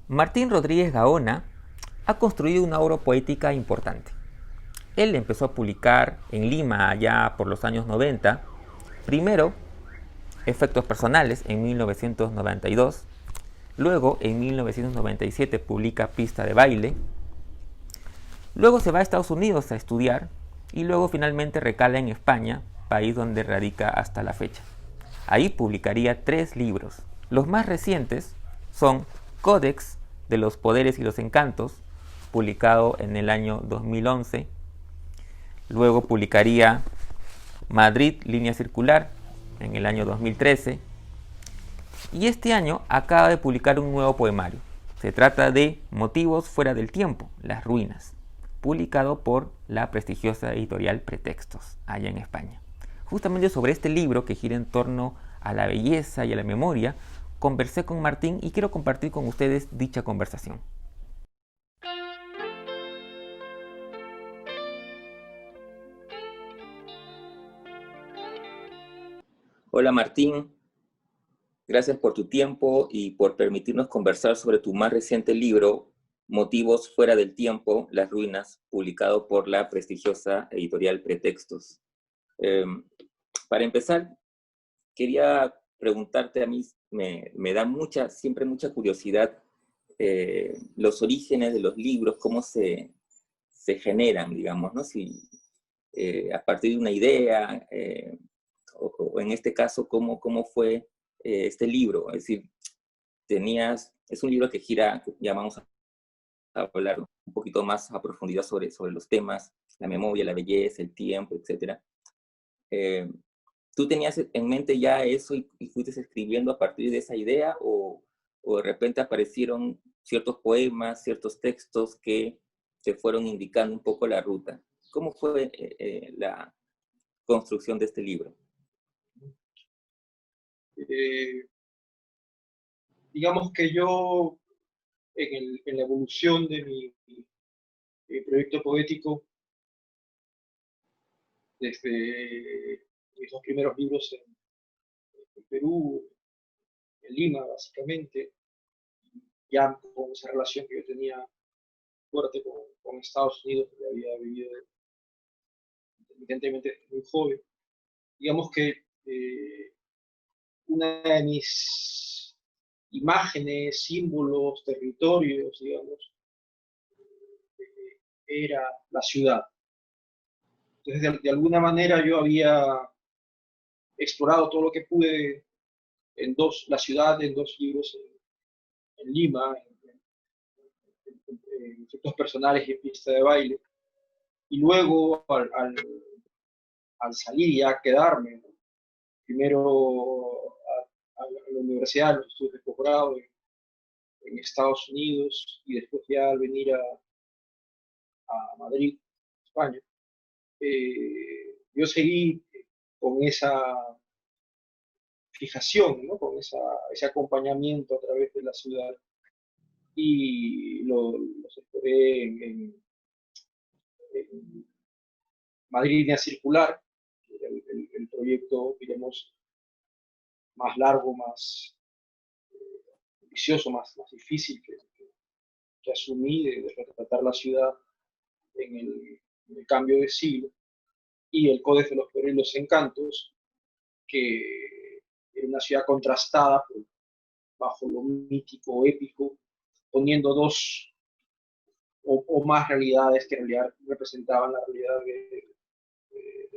Martín Rodríguez Gaona ha construido una obra poética importante. Él empezó a publicar en Lima allá por los años 90, primero Efectos Personales en 1992, luego en 1997 publica Pista de Baile, luego se va a Estados Unidos a estudiar y luego finalmente recala en España, país donde radica hasta la fecha. Ahí publicaría 3 libros. Los más recientes son Códex de los Poderes y los Encantos, publicado en el año 2011. Luego publicaría Madrid, Línea Circular, en el año 2013. Y este año acaba de publicar un nuevo poemario. Se trata de Motivos fuera del tiempo, las ruinas, publicado por la prestigiosa editorial Pretextos, allá en España. Justamente sobre este libro que gira en torno a la belleza y a la memoria, conversé con Martín y quiero compartir con ustedes dicha conversación. Hola Martín, gracias por tu tiempo y por permitirnos conversar sobre tu más reciente libro, Motivos fuera del tiempo, las ruinas, publicado por la prestigiosa editorial Pretextos. Eh, para empezar, quería preguntarte, a mí me da siempre mucha curiosidad los orígenes de los libros, cómo se generan, digamos, ¿no? Si a partir de una idea, o en este caso, cómo fue este libro. Es decir, es un libro que gira, ya vamos a hablar un poquito más a profundidad sobre los temas, la memoria, la belleza, el tiempo, etcétera. Eh, ¿Tú tenías en mente ya eso y fuiste escribiendo a partir de esa idea o de repente aparecieron ciertos poemas, ciertos textos que te fueron indicando un poco la ruta? ¿Cómo fue la construcción de este libro? Eh, digamos que yo, en la evolución de mi proyecto poético, desde mis dos primeros libros en Perú, en Lima, básicamente, ya con esa relación que yo tenía fuerte con Estados Unidos, que había vivido evidentemente desde muy joven, digamos que una de mis imágenes, símbolos, territorios, digamos, era la ciudad. Entonces, de alguna manera yo había explorado todo lo que pude la ciudad en dos libros en Lima, en efectos personales y en pista de baile. Y luego, al salir y a quedarme, ¿no? Primero a la universidad, los estudios de posgrado en Estados Unidos y después ya al venir a Madrid, España, yo seguí con esa fijación, ¿no? Con ese acompañamiento a través de la ciudad y los exploré en Madrid Línea Circular, que era el proyecto, digamos, más largo, más ambicioso, más difícil que asumí de retratar la ciudad en el cambio de siglo, y el Códice de los Poderes y los Encantos, que era una ciudad contrastada bajo lo mítico, épico, poniendo dos o más realidades que en realidad representaban la realidad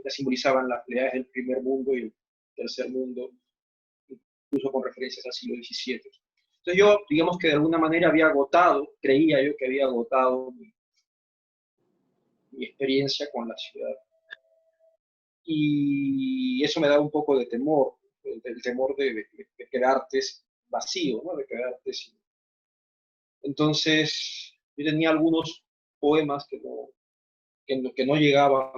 que simbolizaban las realidades del primer mundo y el tercer mundo, incluso con referencias al siglo XVII. Entonces yo, digamos que de alguna manera había agotado, creía yo que había agotado mi experiencia con la ciudad. Y eso me da un poco de temor, el temor de quedarte vacío, ¿no? De quedarte sin. Entonces, yo tenía algunos poemas que no llegaban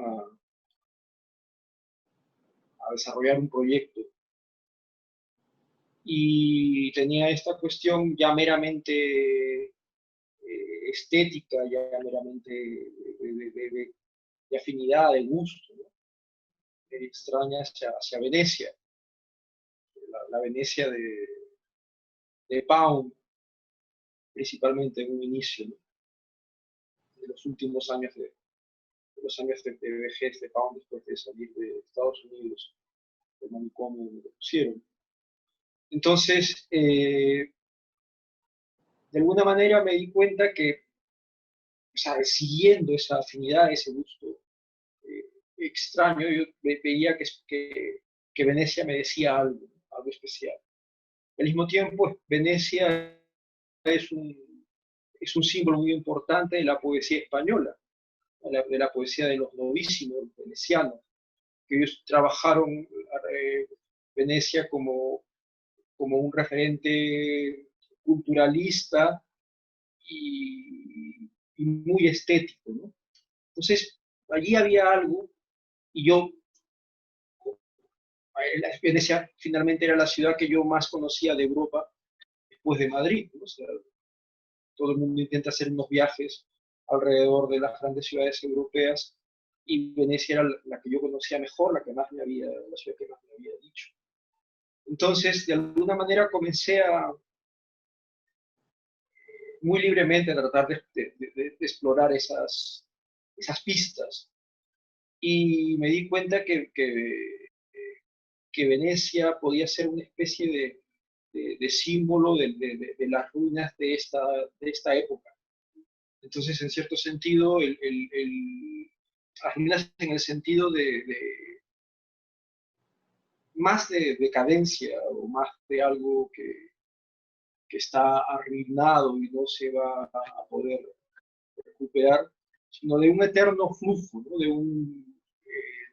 a desarrollar un proyecto y tenía esta cuestión ya meramente estética, ya meramente de afinidad, de gusto, ¿no? Extraña hacia Venecia, la Venecia de Pound, principalmente en un inicio, ¿no? De los últimos años de vejez de Pound después de salir de Estados Unidos, del manicomio donde lo pusieron. Entonces, de alguna manera me di cuenta que, o sea, siguiendo esa afinidad, ese gusto eh, extraño, yo veía que Venecia me decía algo, algo especial. Al mismo tiempo, Venecia es es un símbolo muy importante de la poesía española, de la poesía de los novísimos venecianos, que ellos trabajaron Venecia como un referente culturalista y muy estético, ¿no? Entonces, allí había algo, y yo, Venecia finalmente era la ciudad que yo más conocía de Europa después de Madrid, ¿no? O sea, todo el mundo intenta hacer unos viajes alrededor de las grandes ciudades europeas, y Venecia era la que yo conocía mejor, la ciudad que más me había dicho. Entonces, de alguna manera comencé muy libremente a tratar de explorar esas pistas, y me di cuenta que Venecia podía ser una especie de símbolo de las ruinas de esta época. Entonces, en cierto sentido, las ruinas en el sentido más de decadencia o más de algo que está arruinado y no se va a poder recuperar, sino de un eterno flujo, ¿no? De un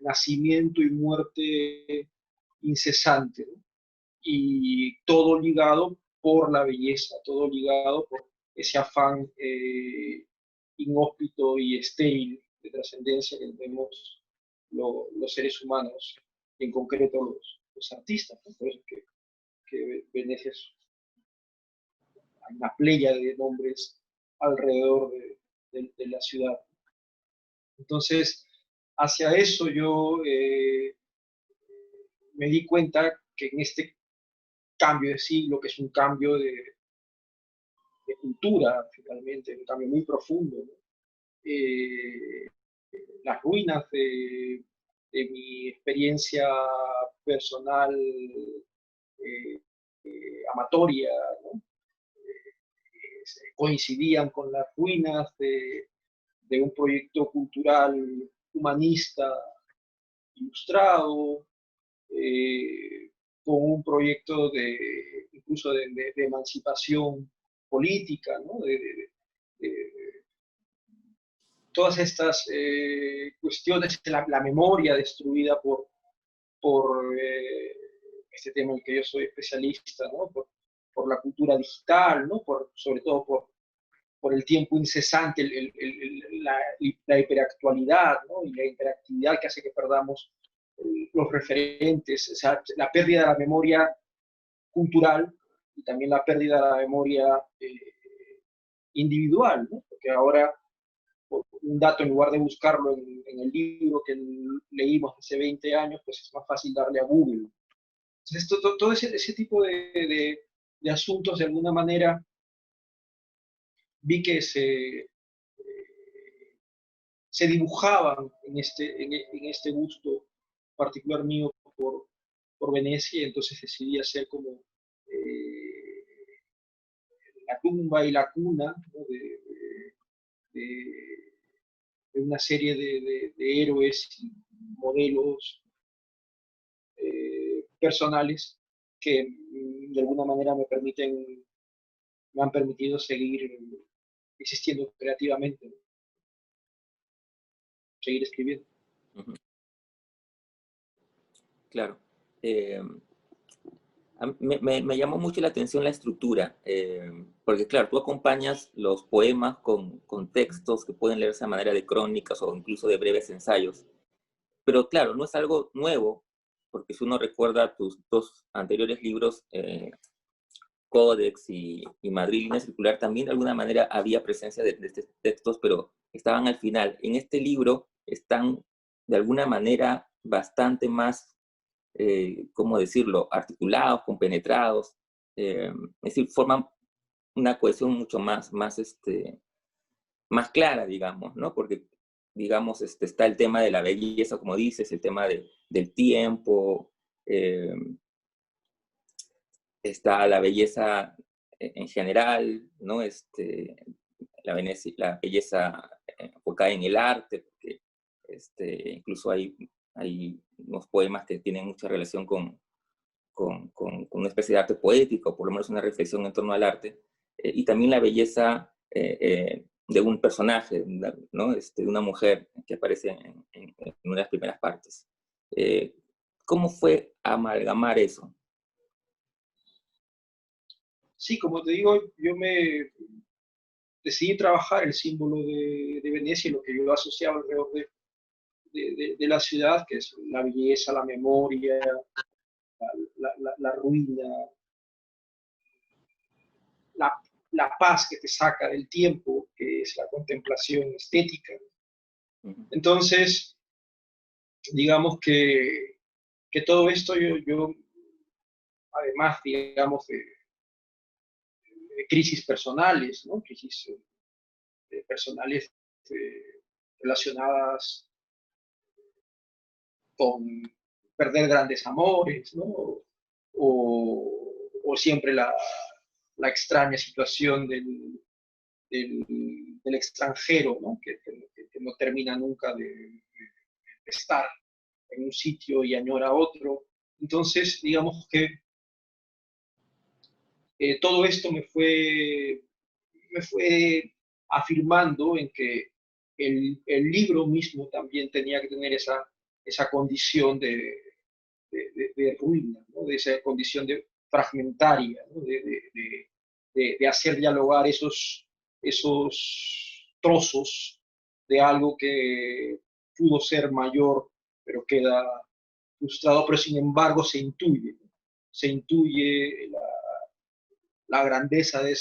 nacimiento y muerte incesante, ¿no? Y todo ligado por la belleza, todo ligado por ese afán inhóspito y estéril de trascendencia que tenemos los seres humanos, en concreto los artistas, ¿no? Por eso que Venecia es una playa de nombres alrededor de la ciudad. Entonces, hacia eso yo me di cuenta que en este cambio de siglo, que es un cambio de cultura, finalmente, un cambio muy profundo, ¿no? Las ruinas mi experiencia personal amatoria, ¿no? Coincidían con las ruinas de un proyecto cultural humanista ilustrado, con un proyecto incluso de emancipación política, ¿no? Todas estas cuestiones, la memoria destruida por este tema en el que yo soy especialista, ¿no? Por la cultura digital, ¿no? Sobre todo por el tiempo incesante, la hiperactualidad, ¿no? Y la hiperactividad que hace que perdamos los referentes, o sea, la pérdida de la memoria cultural y también la pérdida de la memoria individual, ¿no? Porque ahora un dato, en lugar de buscarlo en el libro que leímos hace 20 años, pues es más fácil darle a Google. Entonces, todo ese tipo de asuntos, de alguna manera, vi que se dibujaban en este gusto particular mío por Venecia, y entonces decidí hacer como la tumba y la cuna, ¿no? de, de una serie de héroes y modelos personales que de alguna manera me han permitido seguir existiendo creativamente, ¿no? Seguir escribiendo. Ujú. Claro. Eh, me llamó mucho la atención la estructura, porque claro, tú acompañas los poemas con textos que pueden leerse a manera de crónicas o incluso de breves ensayos, pero claro, no es algo nuevo, porque si uno recuerda tus dos anteriores libros, Códex y Madrid Línea Circular, también de alguna manera había presencia de estos textos, pero estaban al final. En este libro están de alguna manera bastante más, ¿cómo decirlo?, articulados, compenetrados, es decir, forman una cohesión mucho más clara, digamos, ¿no? Porque, digamos, está el tema de la belleza, como dices, el tema del tiempo, eh, está la belleza en general, ¿no? La belleza enfocada en el arte, porque incluso hay unos poemas que tienen mucha relación con una especie de arte poético, por lo menos una reflexión en torno al arte, y también la belleza de un personaje, ¿no? De una mujer que aparece en una de las primeras partes. ¿Cómo fue amalgamar eso? Sí, como te digo, yo me decidí trabajar el símbolo de Venecia y lo que yo asociaba alrededor de la ciudad, que es la belleza, la memoria, la ruina, la, la paz que te saca del tiempo, que es la contemplación estética. Entonces, digamos que todo esto yo, además, digamos, de crisis personales, ¿no? Crisis personales relacionadas con perder grandes amores, ¿no? O siempre la extraña situación del extranjero, ¿no? Que no termina nunca de estar en un sitio y añora otro. Entonces, digamos que todo esto me fue afirmando en que el libro mismo también tenía que tener esa condición de ruina, ¿no? De esa condición de fragmentaria, ¿no? De hacer dialogar esos trozos de algo que pudo ser mayor, pero queda frustrado, pero sin embargo se intuye la grandeza de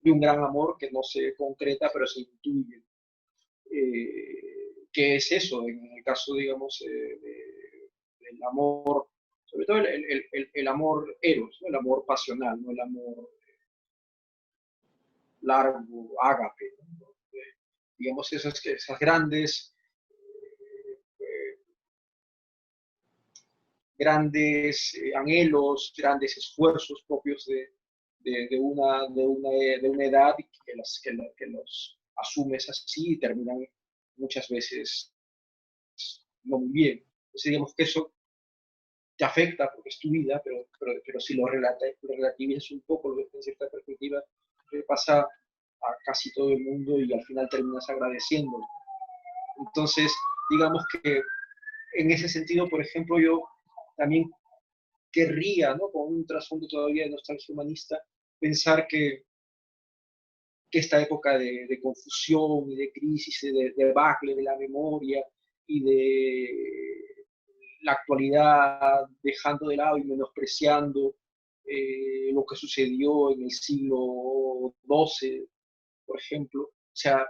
un gran amor que no se concreta, pero se intuye. ¿Qué es eso? En el caso, digamos, del amor, sobre todo el amor eros, ¿no? El amor pasional, no el amor largo, ágape, ¿no? Digamos, esas grandes anhelos, grandes esfuerzos propios de una edad que los asumes así y terminan muchas veces no muy bien. Entonces, digamos que eso te afecta porque es tu vida, pero si lo relativizas un poco, lo ves en cierta perspectiva, le pasa a casi todo el mundo y al final terminas agradeciendo. Entonces, digamos que en ese sentido, por ejemplo, yo también querría, ¿no? Con un trasfondo todavía de nostalgia humanista, pensar que esta época de confusión y de crisis, de debacle de la memoria y de la actualidad, dejando de lado y menospreciando lo que sucedió en el siglo XII, por ejemplo. O sea,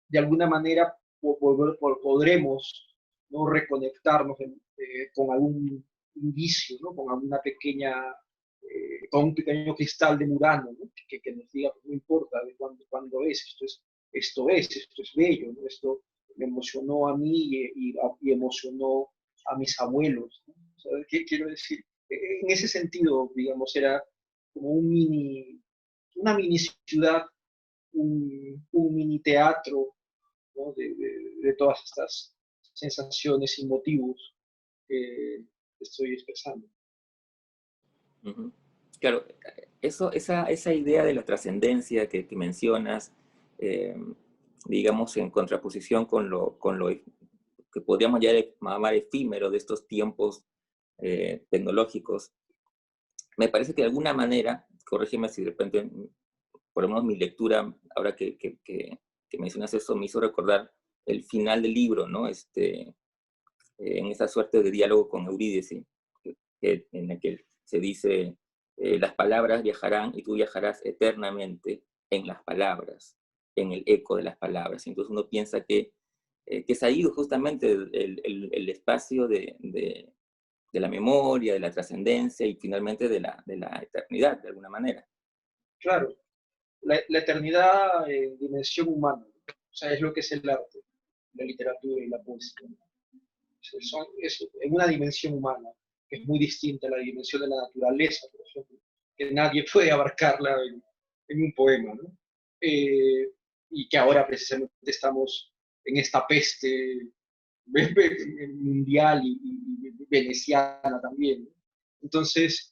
de alguna manera podremos, ¿no? Reconectarnos con algún indicio, ¿no? Con alguna con un pequeño cristal de Murano, ¿no? Que nos diga, pues, no importa de cuándo es, esto es bello, ¿no? Esto me emocionó a mí y emocionó a mis abuelos, ¿no? O sea, ¿qué quiero decir? En ese sentido, digamos, era como una mini ciudad, un mini teatro, ¿no? De todas estas sensaciones y motivos que estoy expresando. Uh-huh. Claro, esa idea de la trascendencia que mencionas, eh, digamos, en contraposición con lo que podríamos llamar efímero de estos tiempos tecnológicos, me parece que de alguna manera, corrígeme si de repente, por lo menos mi lectura, ahora que mencionas eso, me hizo recordar el final del libro, ¿no? En esa suerte de diálogo con Eurídice, en el que se dice, las palabras viajarán y tú viajarás eternamente en las palabras, en el eco de las palabras. Entonces uno piensa que es ahí justamente el espacio de la memoria, de la trascendencia y finalmente de la eternidad, de alguna manera. Claro, la eternidad en dimensión humana. O sea, es lo que es el arte, la literatura y la poesía. Es en una dimensión humana, que es muy distinta a la dimensión de la naturaleza, por ejemplo, que nadie puede abarcarla en un poema, ¿no? Y que ahora precisamente estamos en esta peste mundial y veneciana también, ¿no? Entonces,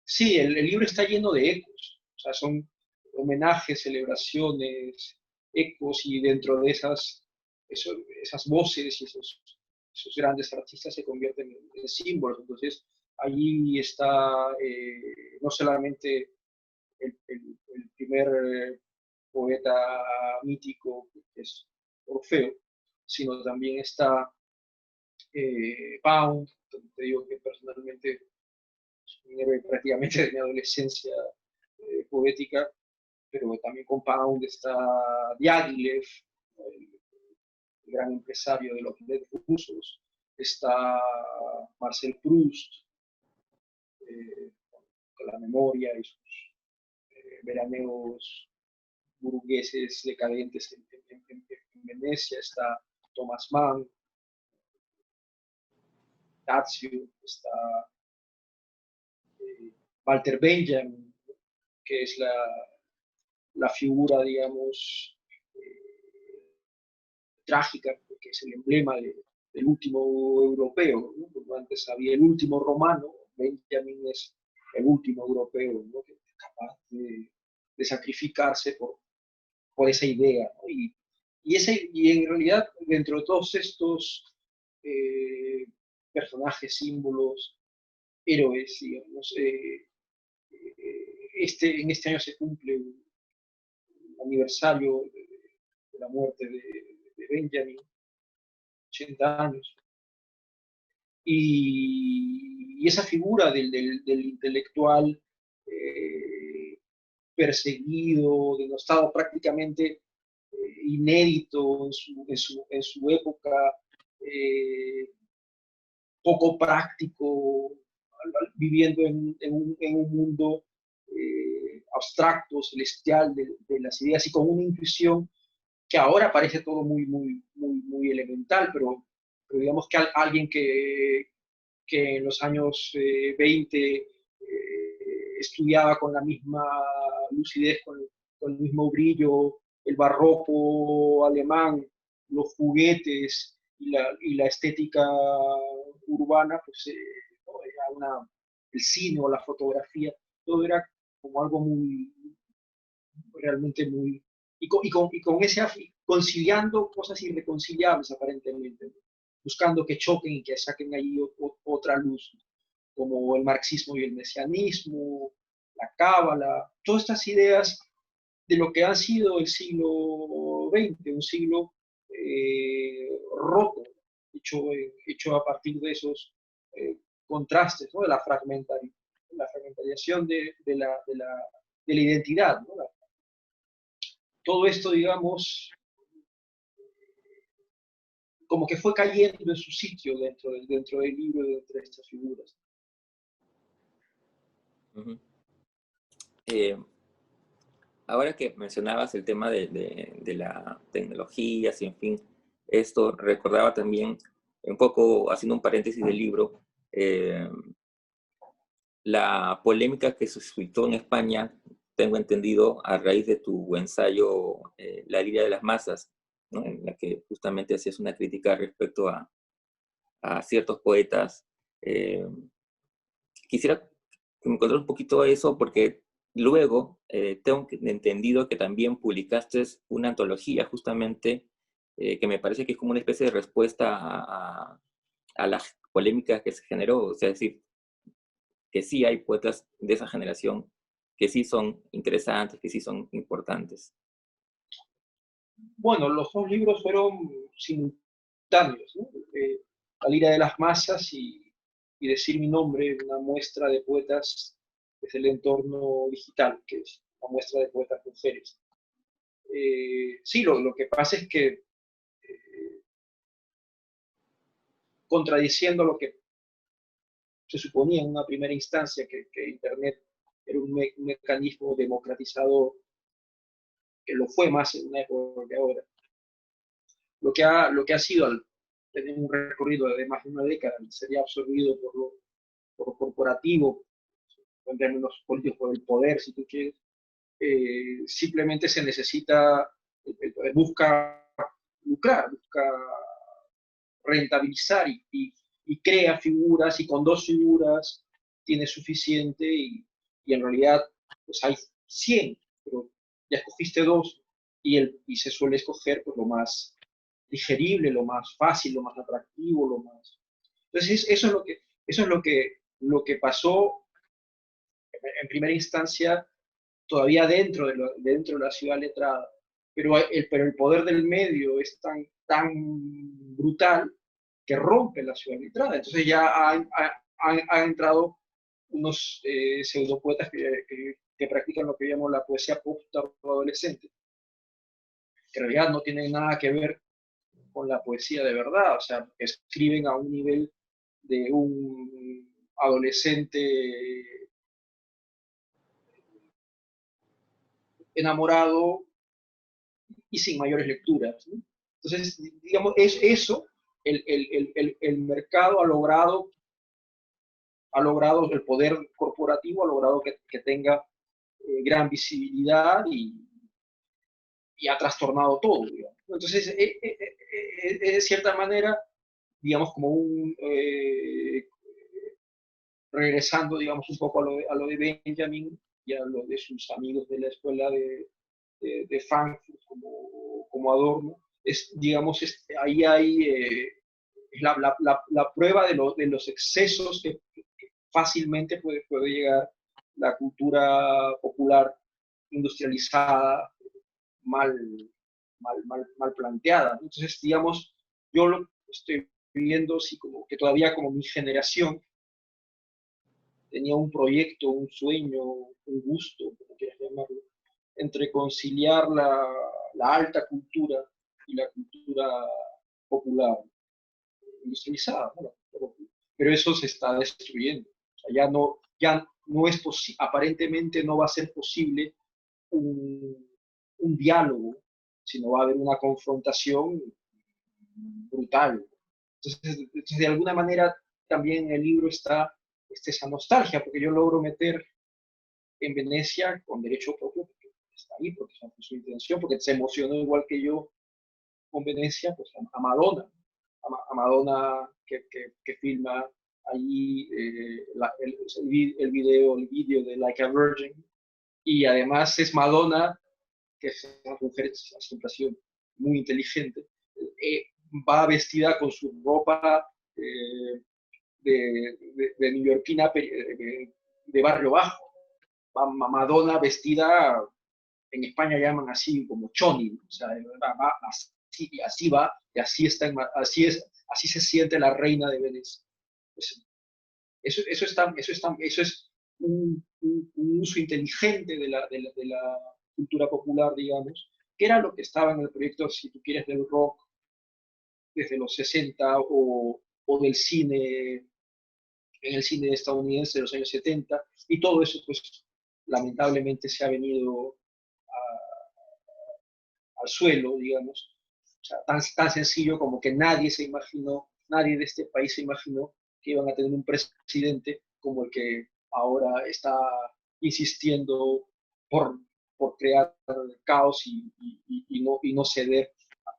sí, el libro está lleno de ecos, o sea, son homenajes, celebraciones, ecos, y dentro de esas voces y esos grandes artistas se convierten en símbolos. Entonces, allí está no solamente el primer poeta mítico, que es Orfeo, sino también está Pound, te digo que personalmente es un héroe prácticamente de mi adolescencia poética, pero también con Pound está Diaghilev, el gran empresario de los rusos, está Marcel Proust, con la memoria y sus veraneos burgueses decadentes en Venecia, está Thomas Mann, Tazio, está Walter Benjamin, que es la figura, digamos, trágica, que es el emblema del último europeo, ¿no? Porque antes había el último romano, Benjamin es el último europeo, ¿no? Que es capaz de sacrificarse por esa idea, ¿no? Y en realidad, dentro de todos estos eh, personajes, símbolos, héroes, digamos, en este año se cumple un aniversario de la muerte de Benjamin, 80 años, y esa figura del intelectual perseguido, denostado, prácticamente inédito en su época, eh, poco práctico, viviendo en un mundo abstracto, celestial de las ideas y con una intuición que ahora parece todo muy elemental, pero digamos que alguien que en los años 20 estudiaba con la misma lucidez, con el mismo brillo, el barroco alemán, los juguetes y la estética urbana, pues ¿no? Era el cine o la fotografía, todo era como algo realmente muy, y con ese, conciliando cosas irreconciliables aparentemente, ¿no? Buscando que choquen y que saquen ahí otra luz, como el marxismo y el mesianismo, la cábala, todas estas ideas de lo que ha sido el siglo XX, un siglo roto, hecho a partir de esos contrastes, ¿no? De la fragmentarización de la identidad, ¿no? Todo esto, digamos, como que fue cayendo en su sitio dentro del libro y dentro de estas figuras. Uh-huh. Ahora que mencionabas el tema de la tecnología, y en fin, esto recordaba también, un poco haciendo un paréntesis del libro, la polémica que suscitó en España, tengo entendido, a raíz de tu ensayo La lira de las masas, ¿no? En la que justamente hacías una crítica respecto a ciertos poetas. Quisiera que me contaras un poquito eso, porque luego tengo entendido que también publicaste una antología justamente que me parece que es como una especie de respuesta a la polémica que se generó, o sea, es decir, que sí hay poetas de esa generación que sí son interesantes, que sí son importantes. Bueno, los dos libros fueron simultáneos, ¿no? La lira de las masas y Decir mi nombre, una muestra de poetas desde el entorno digital, que es una muestra de poetas mujeres. Sí, lo que pasa es que contradiciendo lo que se suponía en una primera instancia, que Internet era un mecanismo democratizador, que lo fue más en una época que ahora, lo que ha sido al tener un recorrido de más de una década, sería absorbido por lo corporativo, en términos políticos, por el poder, si tú quieres. Simplemente se necesita, el poder busca lucrar, busca rentabilizar y crea figuras, y con dos figuras tiene suficiente, y en realidad pues hay 100, pero ya escogiste dos, y se suele escoger pues, lo más digerible, lo más fácil, lo más atractivo, lo más... Entonces eso es lo que pasó en primera instancia, todavía dentro de la ciudad letrada, pero el poder del medio es tan brutal que rompe la ciudad letrada. Entonces ya han entrado unos pseudopoetas que practican lo que llamamos la poesía pop adolescente, que en realidad no tienen nada que ver con la poesía de verdad, o sea, escriben a un nivel de un adolescente enamorado y sin mayores lecturas, ¿no? Entonces, digamos, es eso, el mercado ha logrado, el poder corporativo ha logrado que tenga gran visibilidad y ha trastornado todo, digamos. Entonces, de cierta manera, digamos, como regresando, digamos, un poco a lo de Benjamin y a lo de sus amigos de la escuela de Frankfurt como Adorno, digamos, ahí hay la prueba de los excesos que fácilmente puede llegar la cultura popular industrializada, mal, mal planteada. Entonces, digamos, yo lo estoy viendo así como que todavía como mi generación tenía un proyecto, un sueño, un gusto, como quieras llamarlo, entre conciliar la alta cultura y la cultura popular, industrializada, ¿no? Pero eso se está destruyendo. O sea, ya no es posible, aparentemente no va a ser posible un diálogo, sino va a haber una confrontación brutal. Entonces, de alguna manera, también en el libro está esa nostalgia, porque yo logro meter en Venecia con derecho propio, porque está ahí, porque fue su intención, porque se emocionó igual que yo con Venecia, pues a Madonna, a Madonna que filma allí el video de Like a Virgin, y además es Madonna, que es una mujer, siempre ha sido muy inteligente, eh, va vestida con su ropa de neoyorquina de barrio bajo, va Madonna vestida, en España llaman así como choni, o sea, va así va, y así se siente la reina de Venecia. Pues, eso es un uso inteligente de la cultura popular, digamos, que era lo que estaba en el proyecto, si tú quieres, del rock desde los 60 o del cine, en el cine estadounidense de los años 70, y todo eso, pues, lamentablemente se ha venido al suelo, digamos. O sea, tan sencillo como que nadie de este país se imaginó que iban a tener un presidente como el que ahora está insistiendo por, por crear caos y no ceder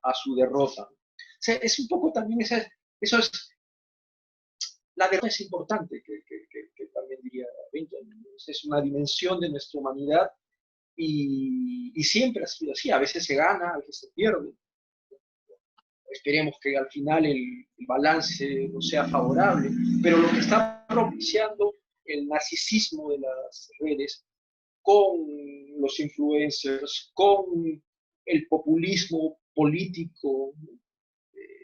a su derrota. O sea, es un poco también eso es, la derrota es importante, que también diría Benjamin. Es una dimensión de nuestra humanidad y siempre ha sido así. A veces se gana, a veces se pierde. Esperemos que al final el balance no sea favorable, pero lo que está propiciando el narcisismo de las redes con los influencers, con el populismo político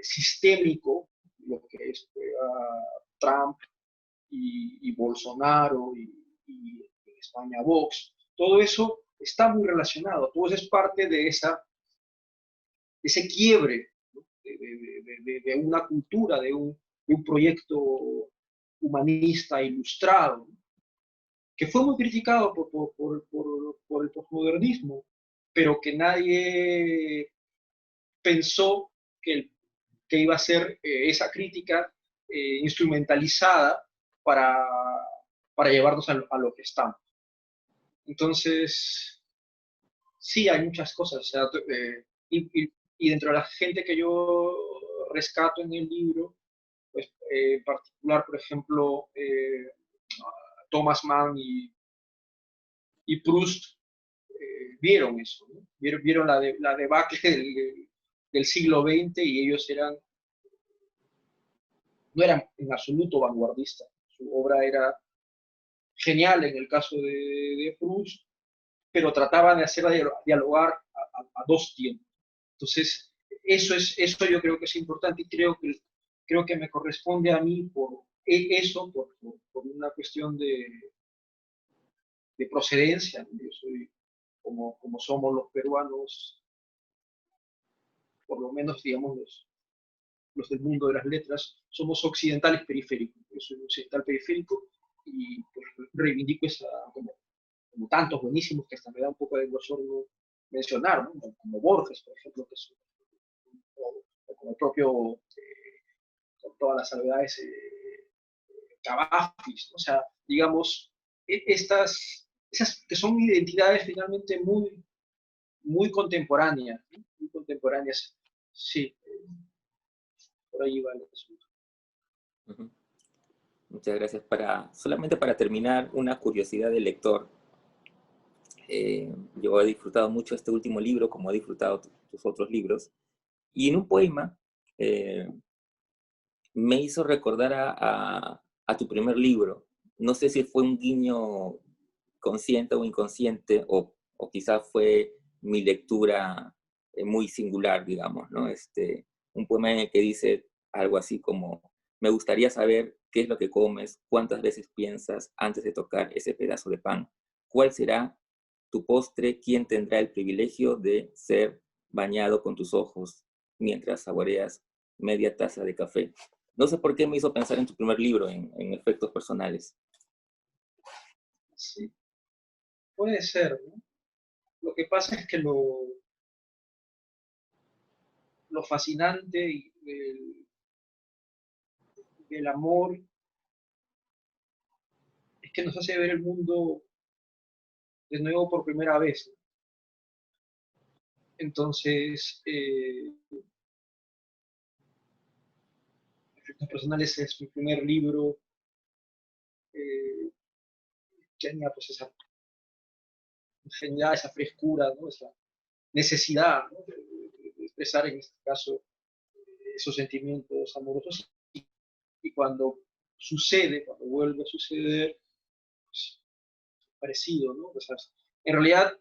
sistémico, lo que es Trump y Bolsonaro y en España Vox, todo eso está muy relacionado, todo eso es parte de ese quiebre, ¿no? De una cultura, de un proyecto humanista ilustrado, que fue muy criticado por el posmodernismo, pero que nadie pensó que iba a ser esa crítica instrumentalizada para, para llevarnos a lo que estamos. Entonces, sí, hay muchas cosas. O sea, y dentro de la gente que yo rescato en el libro, pues en particular, por ejemplo, Thomas Mann y Proust vieron eso, ¿no? Vieron la debacle del siglo XX y ellos no eran en absoluto vanguardistas. Su obra era genial en el caso de Proust, pero trataban de hacer dialogar a dos tiempos. Entonces, eso yo creo que es importante y creo que me corresponde a mí por eso, por una cuestión de procedencia. Yo soy, como somos los peruanos, por lo menos, digamos, los del mundo de las letras, somos occidentales periféricos. Yo soy un occidental periférico y pues, reivindico esa, como tantos buenísimos que hasta me da un poco de bochorno mencionar, ¿no? Como Borges, por ejemplo, que es, o como el propio, con todas las salvedades, Cavafis, ¿no? O sea, digamos, esas que son identidades finalmente muy contemporáneas, ¿no? Muy contemporáneas, sí, por ahí va el asunto. Ujú. Muchas gracias. Solamente para terminar, una curiosidad del lector. Yo he disfrutado mucho este último libro, como he disfrutado tus otros libros, y en un poema eh, me hizo recordar a tu primer libro. No sé si fue un guiño consciente o inconsciente, o quizás fue mi lectura muy singular, digamos, ¿no? Un poema en el que dice algo así como, me gustaría saber qué es lo que comes, cuántas veces piensas antes de tocar ese pedazo de pan, cuál será tu postre, quién tendrá el privilegio de ser bañado con tus ojos mientras saboreas media taza de café. No sé por qué me hizo pensar en tu primer libro, en efectos personales. Sí, puede ser, ¿no? Lo que pasa es que lo fascinante del amor es que nos hace ver el mundo de nuevo por primera vez. Entonces, Efectos Personales es mi primer libro, tenía pues esa genialidad, esa frescura, ¿no? Esa necesidad, ¿no? De expresar en este caso esos sentimientos amorosos y cuando sucede, cuando vuelve a suceder, pues, parecido, ¿no? O sea, en realidad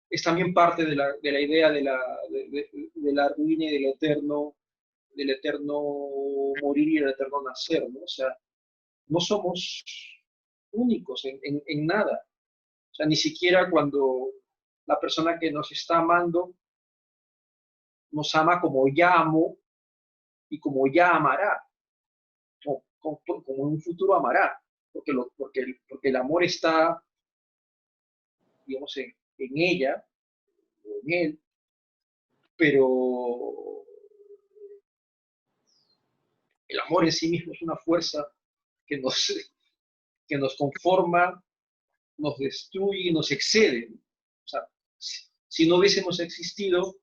es también parte de la idea de la ruina y del eterno morir y del eterno nacer, ¿no? O sea, no somos únicos en nada. O sea, ni siquiera cuando la persona que nos está amando nos ama como ya amó y como ya amará, o como en un futuro amará, porque el amor está, digamos, en ella, o en él, pero el amor en sí mismo es una fuerza que nos, que nos conforma, nos destruye y nos excede. O sea, si no hubiésemos existido,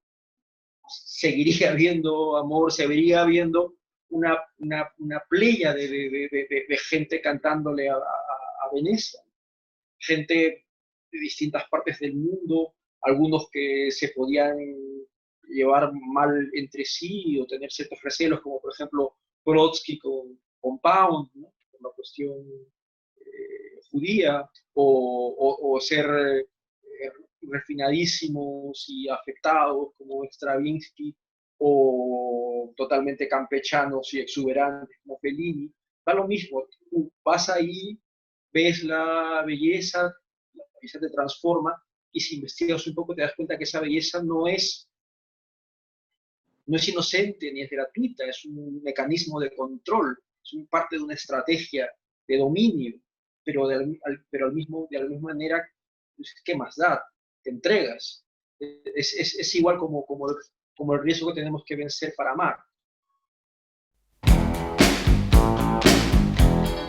seguiría habiendo amor, seguiría habiendo una playa de gente cantándole a Venecia, gente de distintas partes del mundo, algunos que se podían llevar mal entre sí o tener ciertos recelos, como por ejemplo Brodsky con Pound, ¿no? Por la cuestión judía, o ser refinadísimos y afectados como Stravinsky, o totalmente campechanos y exuberantes como Fellini. Da lo mismo, tú vas ahí, ves la belleza te transforma, y si investigas un poco te das cuenta que esa belleza no es inocente ni es gratuita, es un mecanismo de control, es parte de una estrategia de dominio, pero de la misma manera, pues, ¿qué más da? Te entregas. Es igual como el riesgo que tenemos que vencer para amar.